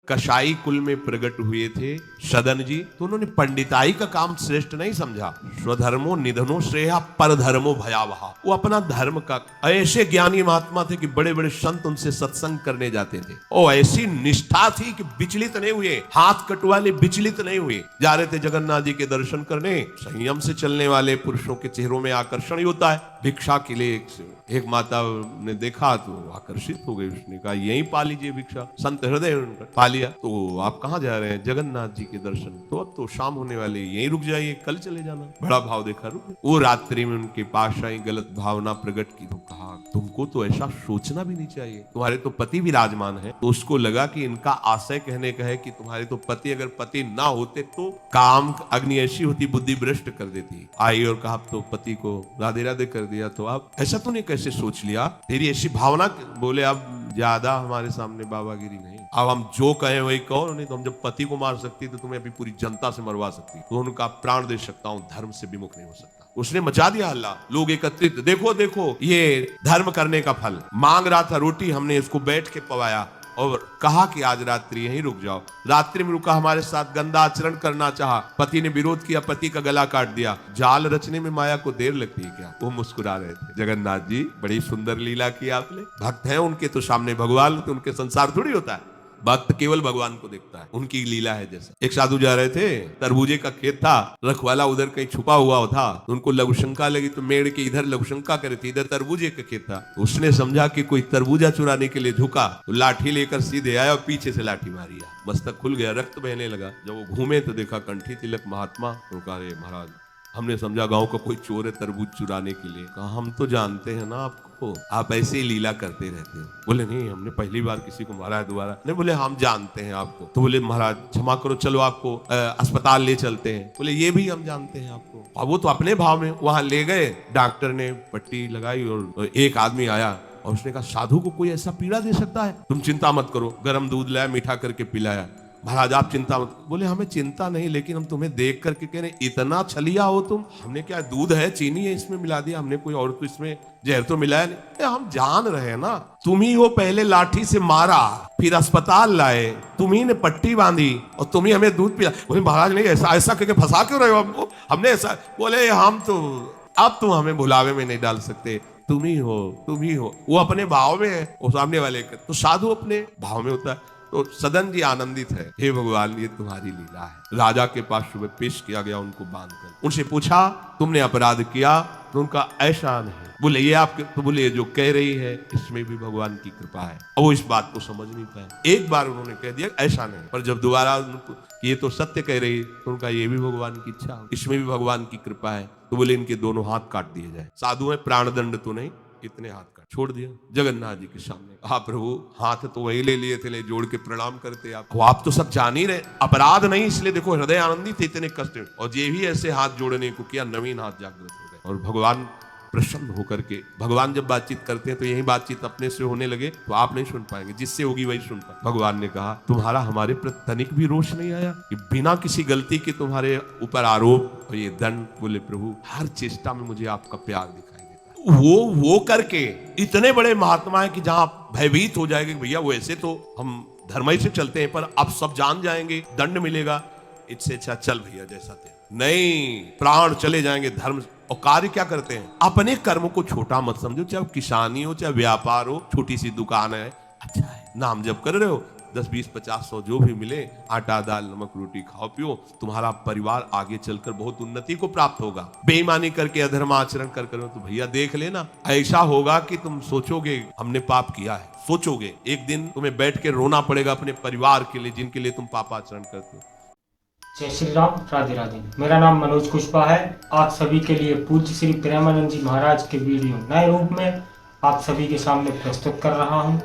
कसाई कुल में प्रकट हुए थे सदन जी, तो उन्होंने पंडिताई का काम श्रेष्ठ नहीं समझा। स्वधर्मो निधनो श्रेया परधर्मो भयावह। वो अपना धर्म का, ऐसे ज्ञानी महात्मा थे कि बड़े बड़े संत उनसे सत्संग करने जाते थे, और ऐसी निष्ठा थी कि विचलित नहीं हुए, हाथ कटवाले विचलित नहीं हुए। जा रहे थे जगन्नाथ जी के दर्शन करने, संयम से चलने वाले पुरुषों के चेहरों में आकर्षण ही होता है। भिक्षा के लिए एक माता ने देखा तो आकर्षित हो गई, उसने कहा यहीं पा लीजिए भिक्षा। संत हृदय उनका पा लिया। तो आप कहाँ जा रहे हैं? जगन्नाथ जी के दर्शन। तो अब तो शाम होने वाली, यहीं रुक जाइए, कल चले जाना। बड़ा भाव देखा, रुक। वो रात्रि में उनके पास आई, गलत भावना प्रकट की, तो कहा तुमको तो ऐसा सोचना भी नहीं चाहिए, तुम्हारे तो पति विराजमान है। तो उसको लगा कि इनका आशय कहने का है कि तुम्हारे तो पति, अगर पति ना होते तो काम अग्नि ऐसी होती, बुद्धि भ्रष्ट कर देती। आई और कहा तो पति को राधे राधे कर दिया, तो आप ऐसा तूने कैसे सोच लिया? तेरी ऐसी भावना। बोले अब ज्यादा हमारे सामने बाबागिरी नहीं, अब हम जो कहें वही कहो। नहीं तो हम जब पति को मार सकती तो तुम्हें अभी पूरी जनता से मरवा सकती, तो उनका प्राण दे सकता हूं, धर्म से विमुख नहीं हो सकता। उसने मचा दिया हल्ला, लोग एकत्रित, देखो देखो ये धर्म करने का फल। मांग रहा था रोटी, हमने इसको बैठ के पवाया और कहा कि आज रात्रि यहीं रुक जाओ। रात्रि में रुका, हमारे साथ गंदा आचरण करना चाहा, पति ने विरोध किया, पति का गला काट दिया। जाल रचने में माया को देर लगती है क्या? वो मुस्कुरा रहे थे। जगन्नाथ जी बड़ी सुंदर लीला की आपने। भक्त हैं उनके तो सामने भगवान, तो उनके संसार थोड़ी होता है। भक्त केवल भगवान को देखता है, उनकी लीला है। जैसा एक साधु जा रहे थे, तरबूजे का खेत था, रखवाला उधर कहीं छुपा हुआ था, उनको लघु शंका लगी, तो मेड़ के इधर लघु शंका करे थी, इधर तरबूजे का खेत था। उसने समझा कि कोई तरबूजा चुराने के लिए झुका, तो लाठी लेकर सीधे आया और पीछे से लाठी मारी, मस्तक खुल गया, रक्त बहने लगा। जब वो घूमे तो देखा कंठी तिलक महात्मा। तो कहा अरे महाराज, हमने समझा गांव का कोई चोर है तरबूज चुराने के लिए। कहा हम तो जानते हैं ना आपको, आप ऐसे ही लीला करते रहते हो। बोले नहीं, हमने पहली बार किसी को मारा है, दोबारा नहीं। बोले हम जानते हैं आपको। तो बोले महाराज क्षमा करो, चलो आपको अस्पताल ले चलते हैं। बोले ये भी हम जानते हैं आपको। अब वो तो अपने भाव में वहां ले गए, डॉक्टर ने पट्टी लगाई और एक आदमी आया और उसने कहा साधु को कोई ऐसा पीड़ा दे सकता है? तुम चिंता मत करो। गर्म दूध लाया, मीठा करके पिलाया। महाराज आप चिंता मत। बोले हमें चिंता नहीं, लेकिन हम तुम्हें देख करके कह रहे इतना छलिया हो तुम। हमने क्या दूध है, चीनी है, इसमें मिला दिया, हमने कोई और तो इसमें जहर तो मिलाया नहीं। हम जान रहे हैं ना, तुम ही हो पहले लाठी से मारा, फिर अस्पताल लाए, तुम ही ने पट्टी बांधी और तुम ही हमें दूध पिला। बोले महाराज नहीं, ऐसा ऐसा करके फंसा क्यों रहे हो हमको? हमने ऐसा। बोले हम तो, अब तुम हमें भुलावे में नहीं डाल सकते, तुम ही हो, तुम ही हो। वो अपने भाव में है, वो सामने वाले का। तो साधु अपने भाव में होता है। तो सदन जी आनंदित है, हे भगवान ये तुम्हारी लीला है। राजा के पास सुबह पेश किया गया उनको बांधकर। उनसे पूछा तुमने अपराध किया? तो उनका ऐसा नहीं। बोले ये आपके, तो बोले जो कह रही है इसमें भी भगवान की कृपा है। और वो इस बात को समझ नहीं पाए। एक बार उन्होंने कह दिया ऐसा नहीं, पर जब दोबारा उनको ये तो सत्य कह रही, तो उनका ये भी भगवान की इच्छा, इसमें भी भगवान की कृपा है। तो बोले इनके दोनों हाथ काट दिए जाए। साधु है, प्राणदंड तो नहीं, इतने हाथ काट छोड़ दिया जगन्नाथ जी के सामने। हाँ प्रभु, हाथ तो वही ले लिए थे, ले जोड़ के प्रणाम करते आप तो सब जान ही रहे, अपराध नहीं, इसलिए देखो हृदय आनंदित थे, इतने कष्ट। और ये भी ऐसे हाथ जोड़ने को किया, नवीन हाथ जागृत हो गए। और भगवान प्रसन्न होकर के, भगवान जब बातचीत करते हैं तो यही बातचीत अपने से होने लगे तो आप नहीं सुन पाएंगे, जिससे होगी वही सुन पाए। भगवान ने कहा तुम्हारा हमारे प्रति तनिक भी रोष नहीं आया कि बिना किसी गलती के तुम्हारे ऊपर आरोप और ये दंड? बोले प्रभु हर चेष्टा में मुझे आपका प्यार दिखाई देता है। वो करके इतने बड़े महात्मा है कि जहां भयभीत हो जाएंगे भैया वो ऐसे तो हम धर्म से चलते हैं, पर अब सब जान जाएंगे, दंड मिलेगा, इससे अच्छा चल भैया जैसा थे। नहीं, प्राण चले जाएंगे धर्म। और कार्य क्या करते हैं? अपने कर्म को छोटा मत समझो, चाहे किसानी हो, चाहे व्यापार हो, छोटी सी दुकान है, अच्छा है, नाम जप कर रहे हो, 10, 20, 50, 100 जो भी मिले, आटा दाल नमक रोटी खाओ पियो, तुम्हारा परिवार आगे चलकर बहुत उन्नति को प्राप्त होगा। बेईमानी करके अधर्म आचरण कर तो भैया देख लेना, ऐसा होगा कि तुम सोचोगे हमने पाप किया है। सोचोगे एक दिन तुम्हें बैठ के रोना पड़ेगा अपने परिवार के लिए जिनके लिए तुम पाप आचरण करते हो। जय श्री राम, राधे राधे। मेरा नाम मनोज कुशवाहा है। आप सभी के लिए पूज्य श्री प्रेमानंद जी महाराज के वीडियो नए रूप में आप सभी के सामने प्रस्तुत कर रहा हूं।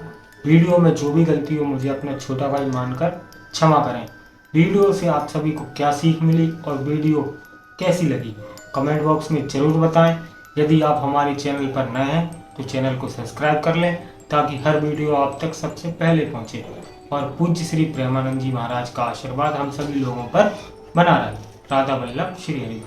वीडियो में जो भी गलती हो मुझे अपना छोटा भाई मानकर क्षमा करें। वीडियो से आप सभी को क्या सीख मिली और वीडियो कैसी लगी कमेंट बॉक्स में जरूर बताएं। यदि आप हमारे चैनल पर नए हैं तो चैनल को सब्सक्राइब कर लें ताकि हर वीडियो आप तक सबसे पहले पहुंचे और पूज्य श्री प्रेमानंद जी महाराज का आशीर्वाद हम सभी लोगों पर बना रहे। राधा वल्लभ श्री हरि।